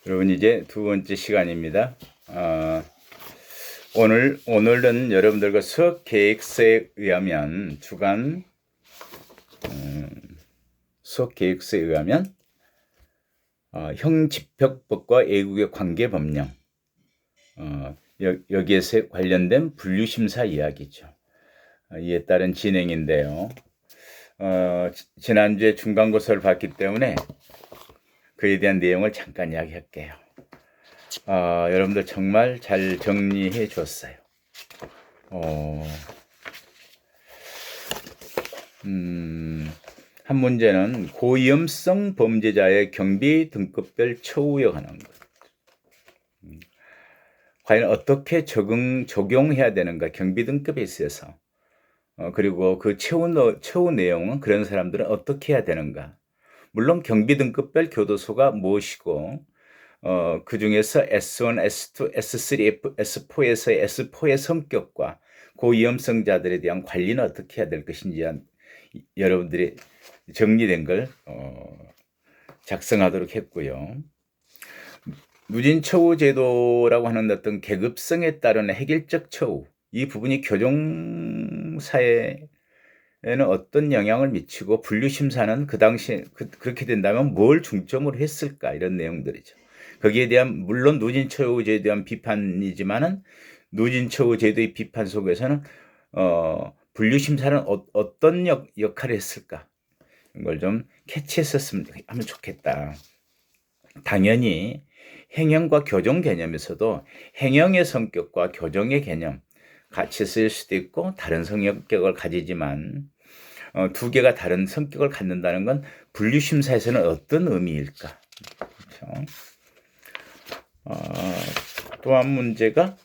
여러분 이제 두 번째 시간입니다. 오늘은 여러분들과 수업 계획서에 의하면 주간 수업 계획서에 의하면 형집행법과 애국의 관계법령 여기에서 관련된 분류심사 이야기죠. 이에 따른 진행인데요. 지난주에 중간고사를 봤기 때문에 그에 대한 내용을 잠깐 이야기할게요. 여러분들 정말 잘 정리해 줬어요. 한 문제는 고위험성 범죄자의 경비 등급별 처우에 관한 것. 과연 어떻게 적용해야 되는가, 경비 등급에 있어서. 그리고 그 처우 내용은 그런 사람들은 어떻게 해야 되는가. 물론 경비 등급별 교도소가 무엇이고, 그 중에서 S1, S2, S3, S4에서의 S4의 성격과 고위험성자들에 대한 관리는 어떻게 해야 될 것인지 여러분들이 정리된 걸 작성하도록 했고요. 누진처우 제도라고 하는 어떤 계급성에 따른 획일적 처우, 이 부분이 교정사회에는 어떤 영향을 미치고 분류심사는 그 당시에 그렇게 된다면 뭘 중점으로 했을까, 이런 내용들이죠. 거기에 대한 물론 누진처우 제도에 대한 비판이지만은 누진처우 제도의 비판 속에서는 분류심사는 어떤 역할을 했을까, 이걸 좀 캐치했었으면 하면 좋겠다. 당연히 행형과 교정 개념에서도 행형의 성격과 교정의 개념 같이 쓰일 수도 있고 다른 성격을 가지지만 두 개가 다른 성격을 갖는다는 건 분류심사에서는 어떤 의미일까? 그렇죠? 또 한 문제가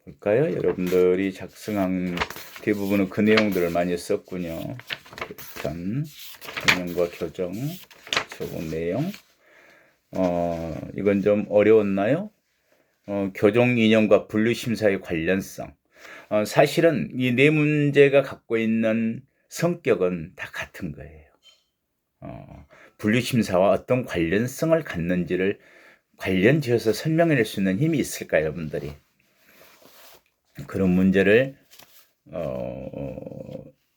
볼까요? 여러분들이 작성한 대부분은 그 내용들을 많이 썼군요. 일단 행령과 교정, 적은 내용. 이건 좀 어려웠나요? 교정 이념과 분류심사의 관련성. 사실은 이 네 문제가 갖고 있는 성격은 다 같은 거예요. 분류심사와 어떤 관련성을 갖는지를 관련 지어서 설명해낼 수 있는 힘이 있을까요, 여러분들이? 그런 문제를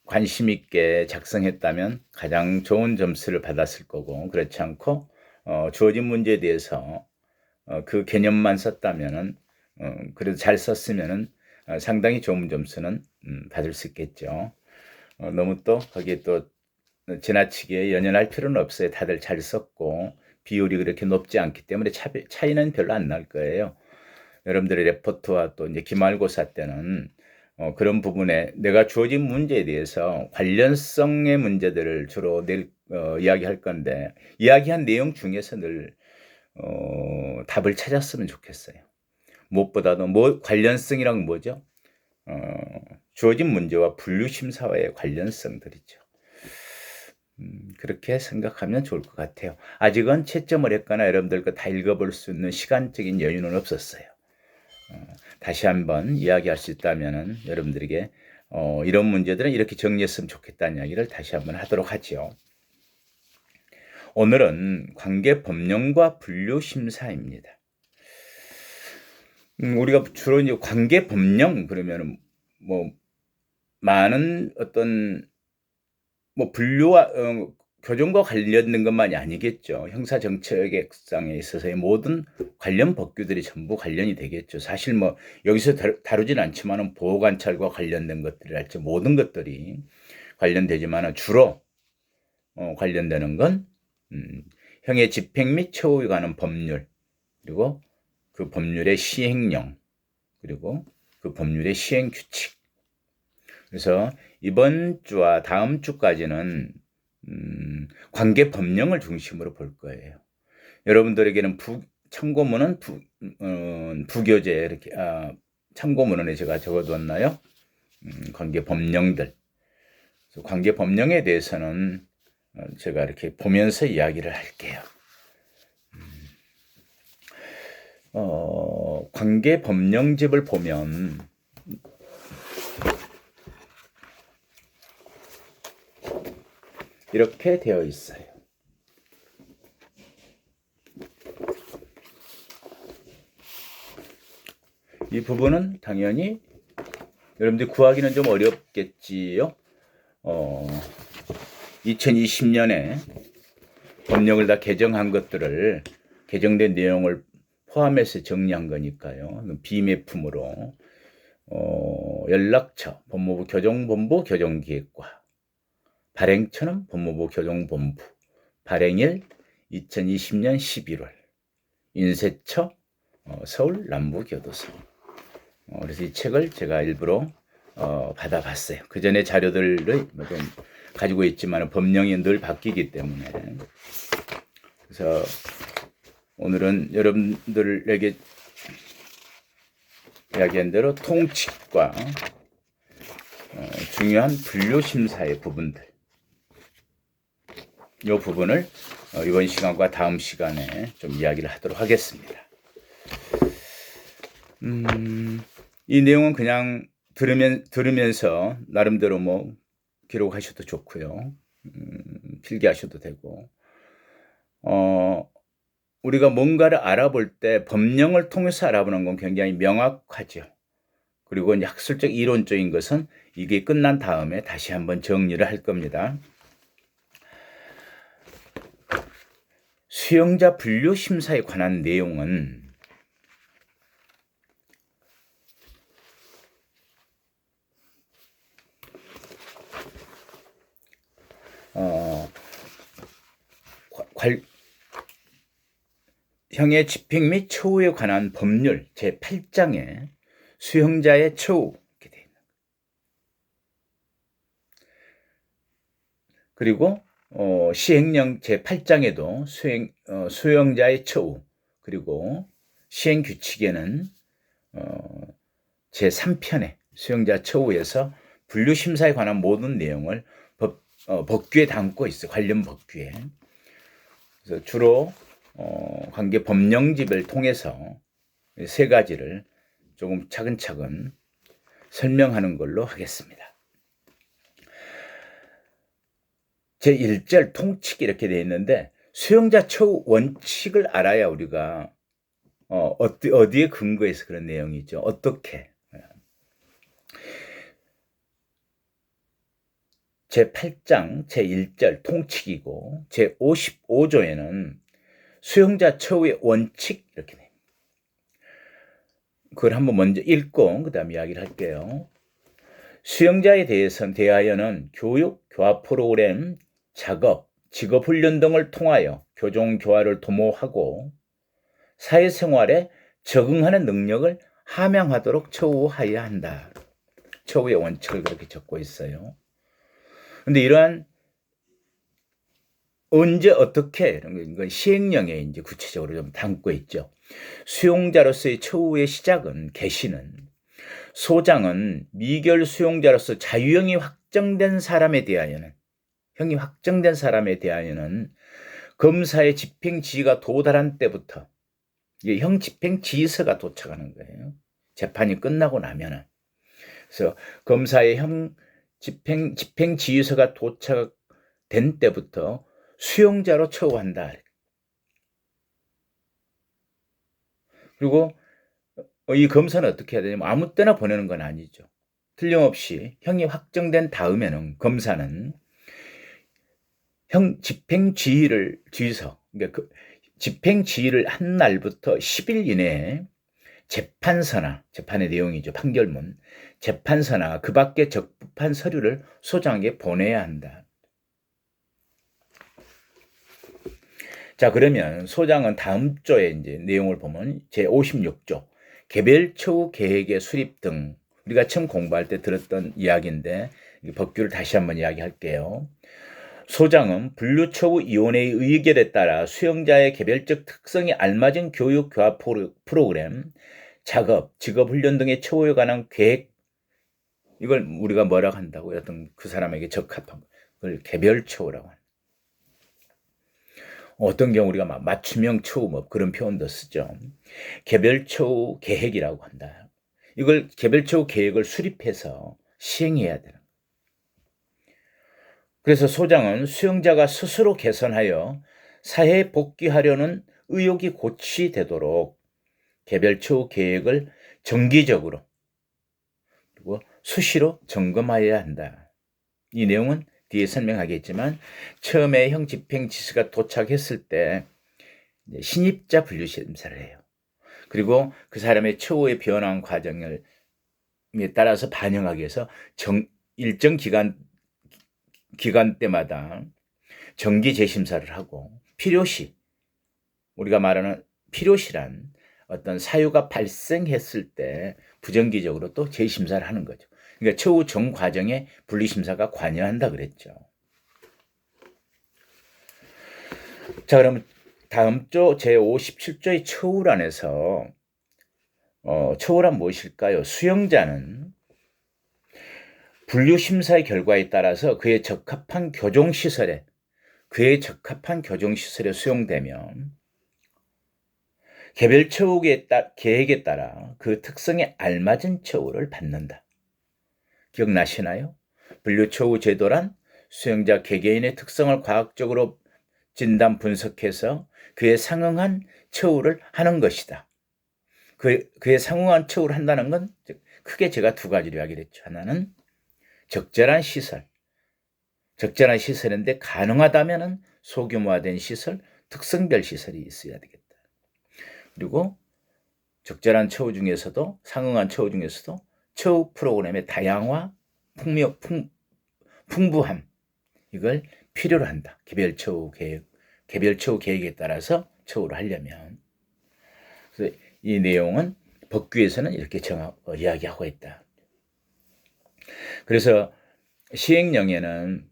관심 있게 작성했다면 가장 좋은 점수를 받았을 거고, 그렇지 않고 주어진 문제에 대해서 그 개념만 썼다면은 그래도 잘 썼으면은 상당히 좋은 점수는 받을 수 있겠죠. 너무 또 거기에 또 지나치게 연연할 필요는 없어요. 다들 잘 썼고 비율이 그렇게 높지 않기 때문에 차이는 별로 안 날 거예요. 여러분들의 레포트와 또 이제 기말고사 때는 그런 부분에 내가 주어진 문제에 대해서 관련성의 문제들을 주로 이야기할 건데, 이야기한 내용 중에서 늘 답을 찾았으면 좋겠어요. 무엇보다도 관련성이란 뭐죠? 주어진 문제와 분류심사와의 관련성들이죠. 그렇게 생각하면 좋을 것 같아요. 아직은 채점을 했거나 여러분들과 다 읽어볼 수 있는 시간적인 여유는 없었어요. 다시 한번 이야기할 수 있다면 여러분들에게 이런 문제들은 이렇게 정리했으면 좋겠다는 이야기를 다시 한번 하도록 하죠. 오늘은 관계법령과 분류심사입니다. 우리가 주로 이제 관계법령 그러면은 뭐 많은 어떤 뭐 분류와 교정과 관련된 것만이 아니겠죠. 형사정책상에 있어서의 모든 관련 법규들이 전부 관련이 되겠죠. 사실 뭐 여기서 다루진 않지만은 보호관찰과 관련된 것들이랄지 모든 것들이 관련되지만은 주로 관련되는 건 형의 집행 및 처우에 관한 법률, 그리고 그 법률의 시행령, 그리고 그 법률의 시행 규칙. 그래서 이번 주와 다음 주까지는 관계 법령을 중심으로 볼 거예요. 여러분들에게는 참고문은 부교재 이렇게 참고문에 제가 적어두었나요? 관계 법령들. 관계 법령에 대해서는 제가 이렇게 보면서 이야기를 할게요. 관계 법령집을 보면 이렇게 되어 있어요. 이 부분은 당연히 여러분들 구하기는 좀 어렵겠지요. 2020년에 법령을 다 개정한 것들을 개정된 내용을 포함해서 정리한 거니까요. 비매품으로 연락처, 법무부 교정본부 교정기획과 발행처는 법무부 교정본부, 발행일 2020년 11월, 인쇄처 서울 남부교도소. 그래서 이 책을 제가 일부러 받아봤어요. 그 전에 자료들을 좀 가지고 있지만 법령이 늘 바뀌기 때문에. 그래서 오늘은 여러분들에게 이야기한 대로 통칙과 중요한 분류심사의 부분들, 이 부분을 이번 시간과 다음 시간에 좀 이야기를 하도록 하겠습니다. 이 내용은 그냥 들으면서 나름대로 뭐 기록하셔도 좋고요. 필기하셔도 되고. 우리가 뭔가를 알아볼 때 법령을 통해서 알아보는 건 굉장히 명확하죠. 그리고 이제 학술적 이론적인 것은 이게 끝난 다음에 다시 한번 정리를 할 겁니다. 수용자 분류 심사에 관한 내용은 형의 집행 및 처우에 관한 법률 제8장에 수용자의 처우 이렇게 되어 있는 거예요. 그리고 시행령 제8장에도 수용자의 처우, 그리고 시행규칙에는 제3편에 수용자 처우에서 분류심사에 관한 모든 내용을 법규에 담고 있어요. 관련 법규에. 그래서 주로 관계 법령집을 통해서 세 가지를 조금 차근차근 설명하는 걸로 하겠습니다. 제1절 통칙 이렇게 되어 있는데, 수용자 처우 원칙을 알아야 우리가 어디에 근거해서 그런 내용이죠. 어떻게. 제8장 제1절 통칙이고, 제55조에는 수용자 처우의 원칙 이렇게 됩니다. 그걸 한번 먼저 읽고 그 다음에 이야기를 할게요. 수용자에 대하여는 교육, 교화 프로그램, 작업, 직업훈련 등을 통하여 교정교화를 도모하고 사회생활에 적응하는 능력을 함양하도록 처우하여야 한다. 처우의 원칙을 그렇게 적고 있어요. 근데 이러한 언제 어떻게 이런 건 시행령에 이제 구체적으로 좀 담고 있죠. 수용자로서의 처우의 시작은 개시는, 소장은 미결 수용자로서 자유형이 확정된 사람에 대하여는, 형이 확정된 사람에 대하여는 검사의 집행지휘가 도달한 때부터, 이게 형 집행지휘서가 도착하는 거예요. 재판이 끝나고 나면은. 그래서 검사의 형 집행지휘서가 도착된 때부터 수용자로 처우한다. 그리고 이 검사는 어떻게 해야 되냐면 아무 때나 보내는 건 아니죠. 틀림없이 형이 확정된 다음에는 검사는 형 집행지휘서, 그러니까 그 집행지휘를 한 날부터 10일 이내에 재판서나, 재판의 내용이죠. 판결문, 재판서나 그 밖에 적법한 서류를 소장에게 보내야 한다. 자, 그러면 소장은 다음 조에 이제 내용을 보면 제56조 개별 처우 계획의 수립 등, 우리가 처음 공부할 때 들었던 이야기인데 법규를 다시 한번 이야기할게요. 소장은 분류처우위원회의 의결에 따라 수용자의 개별적 특성에 알맞은 교육 교화 프로그램, 작업, 직업훈련 등의 처우에 관한 계획, 이걸 우리가 뭐라고 한다고요? 어떤 그 사람에게 적합한 걸 개별처우라고 합니다. 어떤 경우 우리가 맞춤형 처우 뭐 그런 표현도 쓰죠. 개별처우 계획이라고 한다. 이걸 개별처우 계획을 수립해서 시행해야 되는. 그래서 소장은 수용자가 스스로 개선하여 사회에 복귀하려는 의욕이 고취되도록 개별 처우 계획을 정기적으로 그리고 수시로 점검하여야 한다. 이 내용은 뒤에 설명하겠지만 처음에 형 집행 지시가 도착했을 때 신입자 분류 심사를 해요. 그리고 그 사람의 처우의 변화 과정에 따라서 반영하기 위해서 일정 기간 때마다 정기 재심사를 하고 필요시, 우리가 말하는 필요시란 어떤 사유가 발생했을 때 부정기적으로 또 재심사를 하는 거죠. 그러니까 처우 전 과정에 분리심사가 관여한다 그랬죠. 자, 그럼 다음 조 제57조의 처우란에서 처우란 무엇일까요? 수용자는 분류심사의 결과에 따라서 그에 적합한 교정시설에 수용되면 개별 처우 계획에 따라 그 특성에 알맞은 처우를 받는다. 기억나시나요? 분류처우 제도란 수용자 개개인의 특성을 과학적으로 진단 분석해서 그에 상응한 처우를 하는 것이다. 그에 상응한 처우를 한다는 건 크게 제가 두 가지로 이야기를 했죠. 하나는 적절한 시설인데 가능하다면 소규모화된 시설, 특성별 시설이 있어야 되겠다. 그리고 적절한 처우 중에서도 상응한 처우 중에서도 처우 프로그램의 다양화, 풍부함 이걸 필요로 한다. 개별 처우 계획에 따라서 처우를 하려면. 그래서 이 내용은 법규에서는 이렇게 이야기하고 있다. 그래서 시행령에는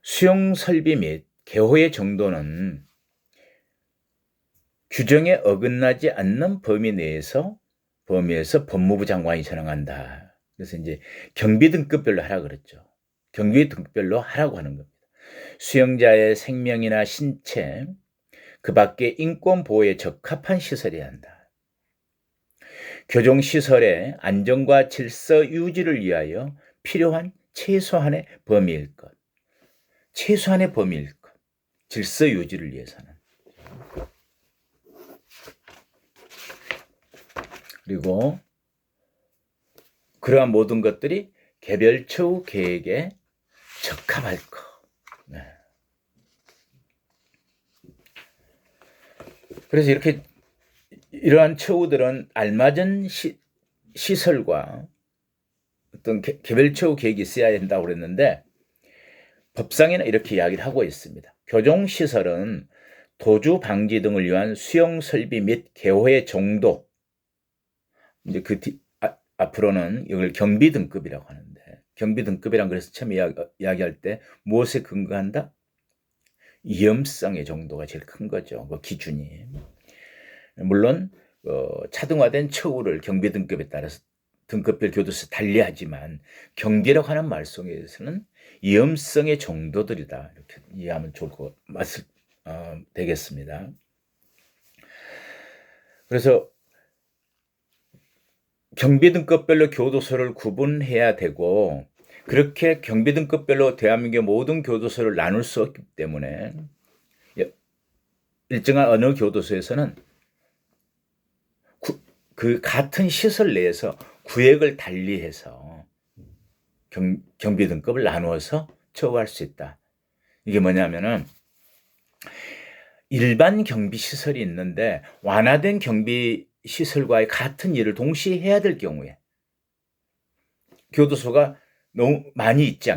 수용 설비 및 개호의 정도는 규정에 어긋나지 않는 범위에서 법무부 장관이 정한다. 그래서 이제 경비 등급별로 하라고 그랬죠. 경비 등급별로 하라고 하는 겁니다. 수용자의 생명이나 신체, 그 밖에 인권 보호에 적합한 시설이어야 한다. 교정시설의 안전과 질서 유지를 위하여 필요한 최소한의 범위일 것. 질서 유지를 위해서는. 그리고 그러한 모든 것들이 개별 처우 계획에 적합할 것. 네. 그래서 이러한 처우들은 알맞은 시설과 어떤 개별 처우 계획이 있어야 된다고 그랬는데 법상에는 이렇게 이야기를 하고 있습니다. 교정시설은 도주 방지 등을 위한 수용 설비 및 개호의 정도, 이제 앞으로는 이걸 경비 등급이라고 하는데, 경비 등급이란 그래서 처음 이야기할 때 무엇에 근거한다? 위험성의 정도가 제일 큰 거죠. 그 기준이. 물론 차등화된 처우를 경비 등급에 따라서 등급별 교도소 달리하지만 경비라고 하는 말 속에서는 위험성의 정도들이다. 이렇게 이해하면 좋을 것 되겠습니다. 그래서 경비 등급별로 교도소를 구분해야 되고 그렇게 경비 등급별로 대한민국의 모든 교도소를 나눌 수 없기 때문에 일정한 어느 교도소에서는 그 같은 시설 내에서 구역을 달리해서 경비 등급을 나누어서 처우할 수 있다. 이게 뭐냐면은 일반 경비 시설이 있는데 완화된 경비 시설과의 같은 일을 동시에 해야 될 경우에 교도소가 너무 많이 있지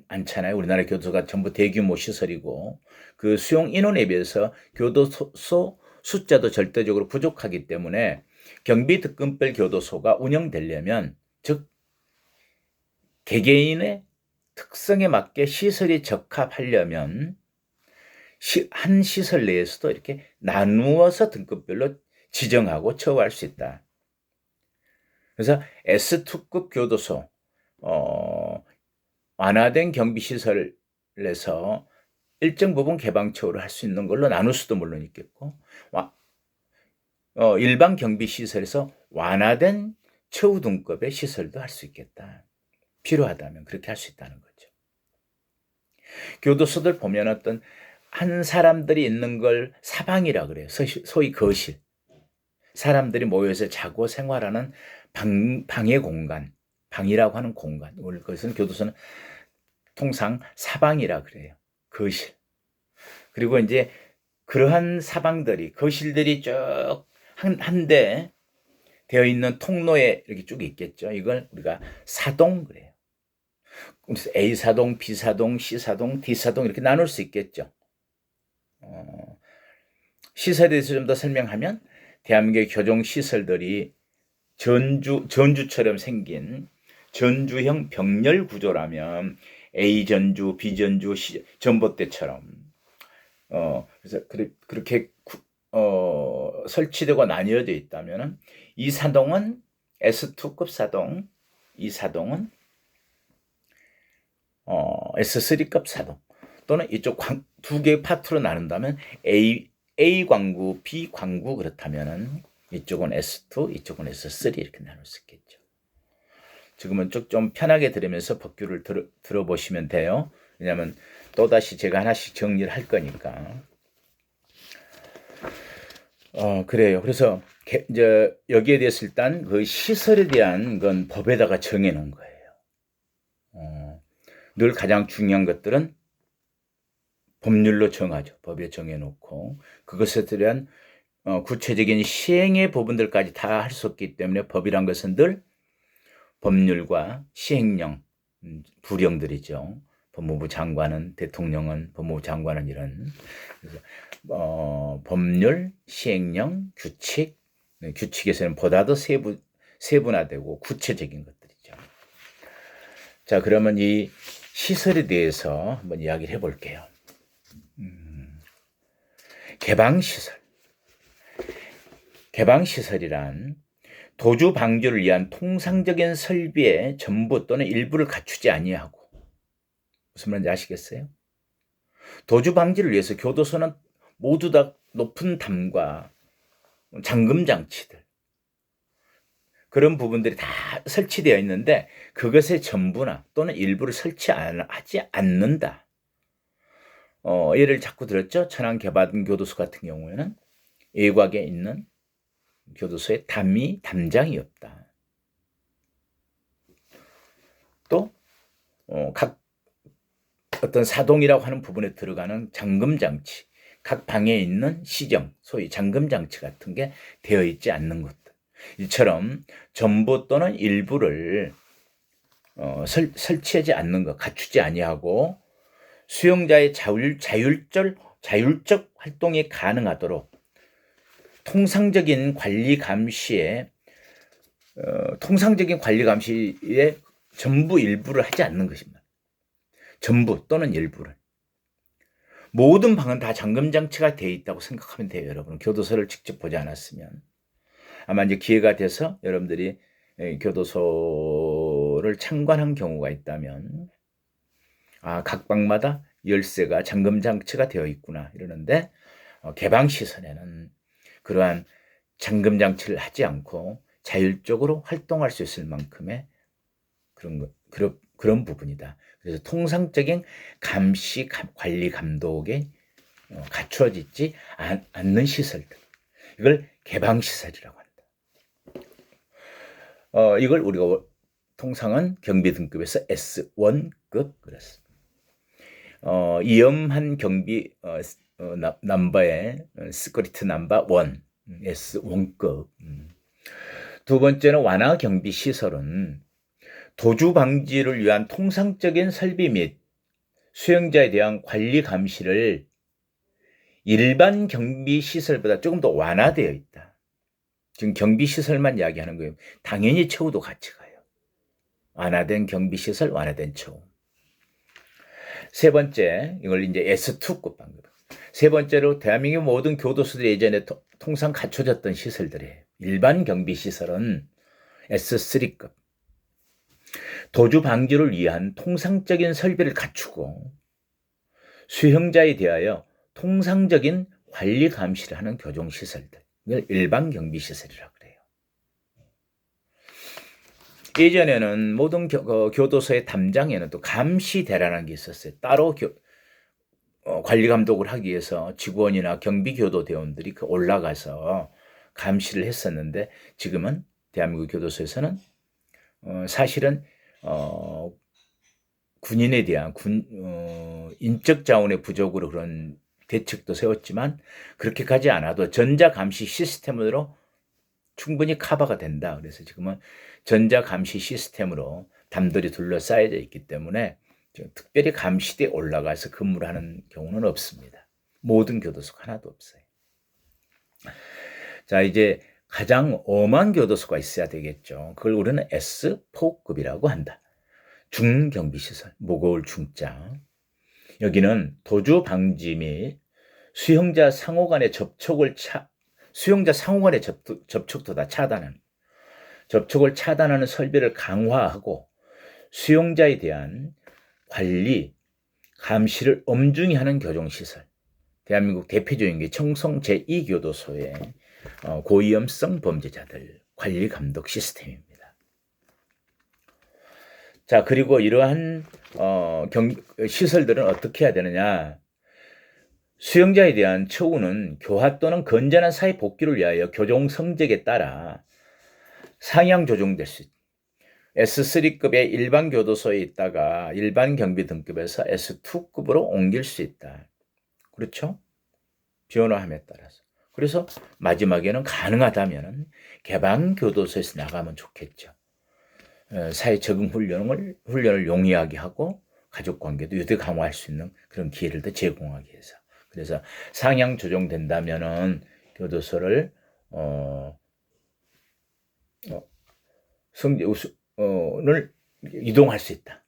않잖아요. 우리나라 교도소가 전부 대규모 시설이고 그 수용 인원에 비해서 교도소 숫자도 절대적으로 부족하기 때문에 경비 등급별 교도소가 운영되려면 즉 개개인의 특성에 맞게 시설이 적합하려면 한 시설 내에서도 이렇게 나누어서 등급별로 지정하고 처우할 수 있다. 그래서 S2급 교도소, 완화된 경비시설에서 일정 부분 개방 처우를 할 수 있는 걸로 나눌 수도 물론 있겠고, 일반 경비시설에서 완화된 처우 등급의 시설도 할 수 있겠다. 필요하다면 그렇게 할 수 있다는 거죠. 교도소들 보면 어떤 한 사람들이 있는 걸 사방이라 그래요. 소위 거실. 사람들이 모여서 자고 생활하는 방의 공간, 방이라고 하는 공간. 그것은 교도소는 통상 사방이라 그래요. 거실. 그리고 이제 그러한 사방들이, 거실들이 쭉 한데 되어 있는 통로에 이렇게 쭉 있겠죠. 이걸 우리가 사동 그래요. 그래서 A사동, B사동, C사동, D사동 이렇게 나눌 수 있겠죠. 시설에 대해서 좀 더 설명하면 대한민국의 교정 시설들이 전주처럼 생긴 전주형 병렬 구조라면 A전주, B전주, 전봇대처럼 그래서 그렇게 설치되고 나뉘어져 있다면 이 사동은 S2급 사동, 이 사동은 S3급 사동 또는 이쪽 두 개의 파트로 나눈다면 A 광구, B 광구 그렇다면은 이쪽은 S2, 이쪽은 S3 이렇게 나눌 수 있겠죠. 지금은 좀 편하게 들으면서 법규를 들어보시면 돼요. 왜냐하면 또다시 제가 하나씩 정리를 할 거니까. 그래요. 그래서 이제 여기에 대해서 일단 그 시설에 대한 건 법에다가 정해 놓은 거예요. 늘 가장 중요한 것들은 법률로 정하죠. 법에 정해 놓고 그것에 대한 구체적인 시행의 부분들까지 다 할 수 없기 때문에 법이란 것은 늘 법률과 시행령, 부령들이죠. 법무부 장관은, 대통령은, 법무부 장관은 이런. 그래서 법률, 시행령, 규칙, 규칙에서는 보다도 세분화되고 구체적인 것들이죠. 자, 그러면 이 시설에 대해서 한번 이야기를 해볼게요. 개방시설. 개방시설이란 도주 방조를 위한 통상적인 설비의 전부 또는 일부를 갖추지 아니하고, 무슨 말인지 아시겠어요? 도주 방지를 위해서 교도소는 모두 다 높은 담과 잠금 장치들 그런 부분들이 다 설치되어 있는데 그것의 전부나 또는 일부를 설치하지 않는다. 예를 자꾸 들었죠. 천안 개발 교도소 같은 경우에는 외곽에 있는 교도소에 담장이 없다. 또 각 어떤 사동이라고 하는 부분에 들어가는 잠금장치, 각 방에 있는 시정, 소위 잠금장치 같은 게 되어 있지 않는 것들. 이처럼 전부 또는 일부를 설치하지 않는 것, 갖추지 아니하고 수용자의 자율적 활동이 가능하도록 통상적인 관리 감시에 전부 일부를 하지 않는 것입니다. 전부 또는 일부를. 모든 방은 다 잠금장치가 되어 있다고 생각하면 돼요, 여러분. 교도소를 직접 보지 않았으면. 아마 이제 기회가 돼서 여러분들이 교도소를 참관한 경우가 있다면, 각 방마다 열쇠가 잠금장치가 되어 있구나, 이러는데, 개방시설에는 그러한 잠금장치를 하지 않고 자율적으로 활동할 수 있을 만큼의 그런 부분이다. 그래서 통상적인 감시, 관리, 감독에 갖추어지지 않는 시설들. 이걸 개방시설이라고 한다. 이걸 우리가 통상은 경비 등급에서 S1급 그랬습니다. 위험한 경비 넘버의 시큐리티 넘버 1, S1급. 두 번째는 완화 경비 시설은 도주 방지를 위한 통상적인 설비 및 수용자에 대한 관리 감시를 일반 경비 시설보다 조금 더 완화되어 있다. 지금 경비 시설만 이야기하는 거예요. 당연히 처우도 같이 가요. 완화된 경비 시설, 완화된 처우. 세 번째, 이걸 이제 S2급 방법. 세 번째로 대한민국 모든 교도소들이 예전에 통상 갖춰졌던 시설들이에요. 일반 경비 시설은 S3급. 도주 방지를 위한 통상적인 설비를 갖추고 수용자에 대하여 통상적인 관리 감시를 하는 교정시설들, 이걸 일반 경비시설이라고 그래요. 예전에는 모든 교도소의 담장에는 또 감시대라는 게 있었어요. 따로 관리 감독을 하기 위해서 직원이나 경비교도대원들이 올라가서 감시를 했었는데, 지금은 대한민국 교도소에서는 사실은 군인에 대한 인적 자원의 부족으로 그런 대책도 세웠지만, 그렇게까지 않아도 전자감시 시스템으로 충분히 커버가 된다. 그래서 지금은 전자감시 시스템으로 담들이 둘러싸여져 있기 때문에 특별히 감시대에 올라가서 근무를 하는 경우는 없습니다. 모든 교도소가 하나도 없어요. 자, 이제 가장 엄한 교도소가 있어야 되겠죠. 그걸 우리는 S4급이라고 한다. 중경비시설, 무거울 중자. 여기는 도주 방지 및 수용자 상호 간의 접촉도 다 차단하는, 접촉을 차단하는 설비를 강화하고 수용자에 대한 관리, 감시를 엄중히 하는 교정시설. 대한민국 대표적인 게 청송 제2교도소의 고위험성 범죄자들 관리 감독 시스템입니다. 자, 그리고 이러한 시설들은 어떻게 해야 되느냐? 수용자에 대한 처우는 교화 또는 건전한 사회 복귀를 위하여 교정 성적에 따라 상향 조정될 수 있다. S3급의 일반 교도소에 있다가 일반 경비 등급에서 S2급으로 옮길 수 있다. 그렇죠? 변화함에 따라서. 그래서 마지막에는 가능하다면 개방 교도소에서 나가면 좋겠죠. 사회 적응 훈련을 용이하게 하고 가족 관계도 유대 강화할 수 있는 그런 기회를 더 제공하기 위해서. 그래서 상향 조정된다면은 교도소를 를 이동할 수 있다.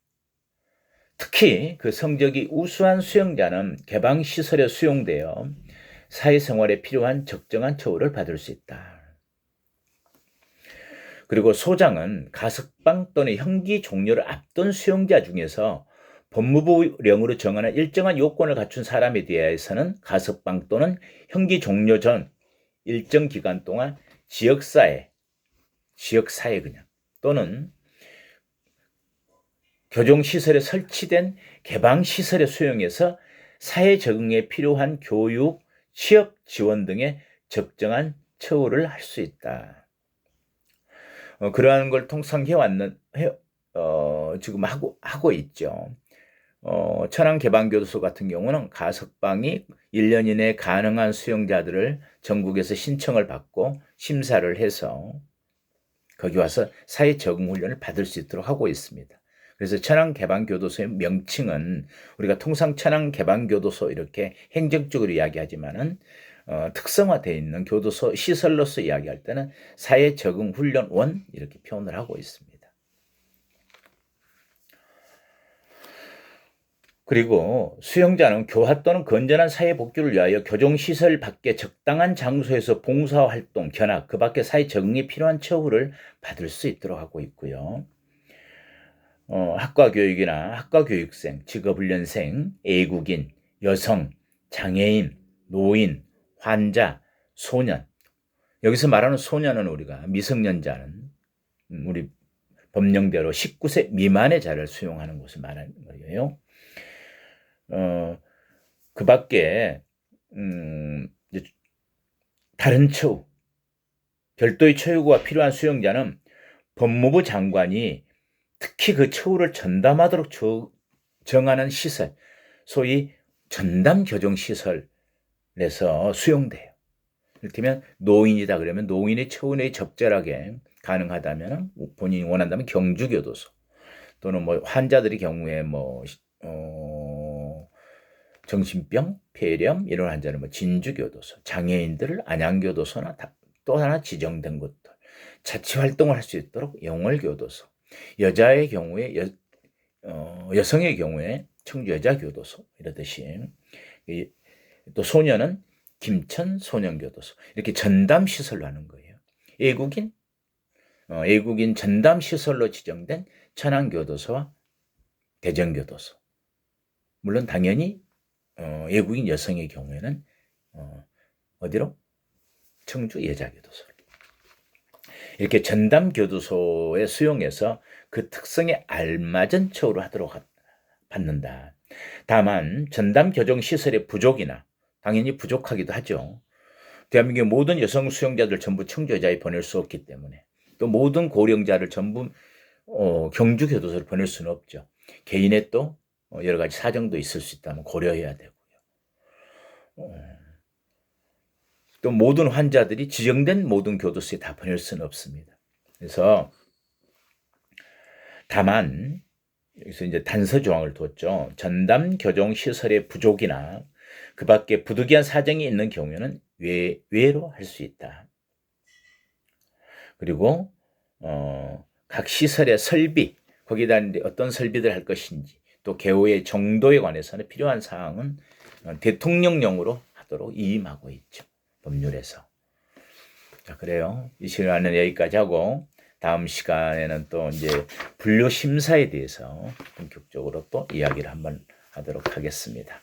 특히 그 성적이 우수한 수용자는 개방시설에 수용되어 사회생활에 필요한 적정한 처우를 받을 수 있다. 그리고 소장은 가석방 또는 형기 종료를 앞둔 수용자 중에서 법무부령으로 정하는 일정한 요건을 갖춘 사람에 대해서는 가석방 또는 형기 종료 전 일정 기간 동안 지역사회 그냥 또는 교정시설에 설치된 개방시설에 수용해서 사회 적응에 필요한 교육, 취업 지원 등의 적정한 처우를 할 수 있다. 그러한 걸 통상 지금 하고 있죠. 천안개방교도소 같은 경우는 가석방이 1년 이내 가능한 수용자들을 전국에서 신청을 받고 심사를 해서 거기 와서 사회 적응 훈련을 받을 수 있도록 하고 있습니다. 그래서 천안개방교도소의 명칭은 우리가 통상 천안개방교도소 이렇게 행정적으로 이야기하지만은 특성화되어 있는 교도소 시설로서 이야기할 때는 사회 적응 훈련원 이렇게 표현을 하고 있습니다. 그리고 수용자는 교화 또는 건전한 사회 복귀를 위하여 교정시설 밖에 적당한 장소에서 봉사활동, 견학, 그 밖에 사회 적응에 필요한 처우를 받을 수 있도록 하고 있고요. 학과교육이나 학과교육생, 직업훈련생, 애국인, 여성, 장애인, 노인, 환자, 소년. 여기서 말하는 소년은 우리가 미성년자는 우리 법령대로 19세 미만의 자를 수용하는 것을 말하는 거예요. 그 밖에 다른 처우, 별도의 처우가 필요한 수용자는 법무부 장관이 특히 그 처우를 전담하도록 정하는 시설, 소위 전담 교정시설에서 수용돼요. 이를테면 노인이다 그러면 노인의 처우에 적절하게 가능하다면 본인이 원한다면 경주교도소 또는 뭐 환자들의 경우에 정신병, 폐렴 이런 환자는 진주교도소, 장애인들을 안양교도소나 또 하나 지정된 곳들, 자치활동을 할 수 있도록 영월교도소, 여자의 경우에 여성의 경우에 청주여자교도소 이러듯이, 또 소년은 김천 소년교도소 이렇게 전담시설로 하는 거예요. 애국인 전담시설로 지정된 천안교도소와 대전교도소, 물론 당연히 애국인 여성의 경우에는 어디로? 청주 여자교도소. 이렇게 전담교도소에 수용해서 그 특성에 알맞은 처우를 하도록 받는다. 다만 전담교정시설의 부족이나 당연히 부족하기도 하죠. 대한민국의 모든 여성 수용자들 전부 청주여자에 보낼 수 없기 때문에 또 모든 고령자를 전부 경주교도소로 보낼 수는 없죠. 개인의 또 여러 가지 사정도 있을 수 있다면 고려해야 되고요. 또 모든 환자들이 지정된 모든 교도소에 다 보낼 수는 없습니다. 그래서 다만 여기서 이제 단서 조항을 뒀죠. 전담 교정 시설의 부족이나 그 밖에 부득이한 사정이 있는 경우에는 외로 할 수 있다. 그리고 각 시설의 설비, 거기다 어떤 설비들 할 것인지 또 개호의 정도에 관해서는 필요한 사항은 대통령령으로 하도록 이임하고 있죠. 법률에서. 자, 그래요. 이 시간은 여기까지 하고 다음 시간에는 또 이제 분류 심사에 대해서 본격적으로 또 이야기를 한번 하도록 하겠습니다.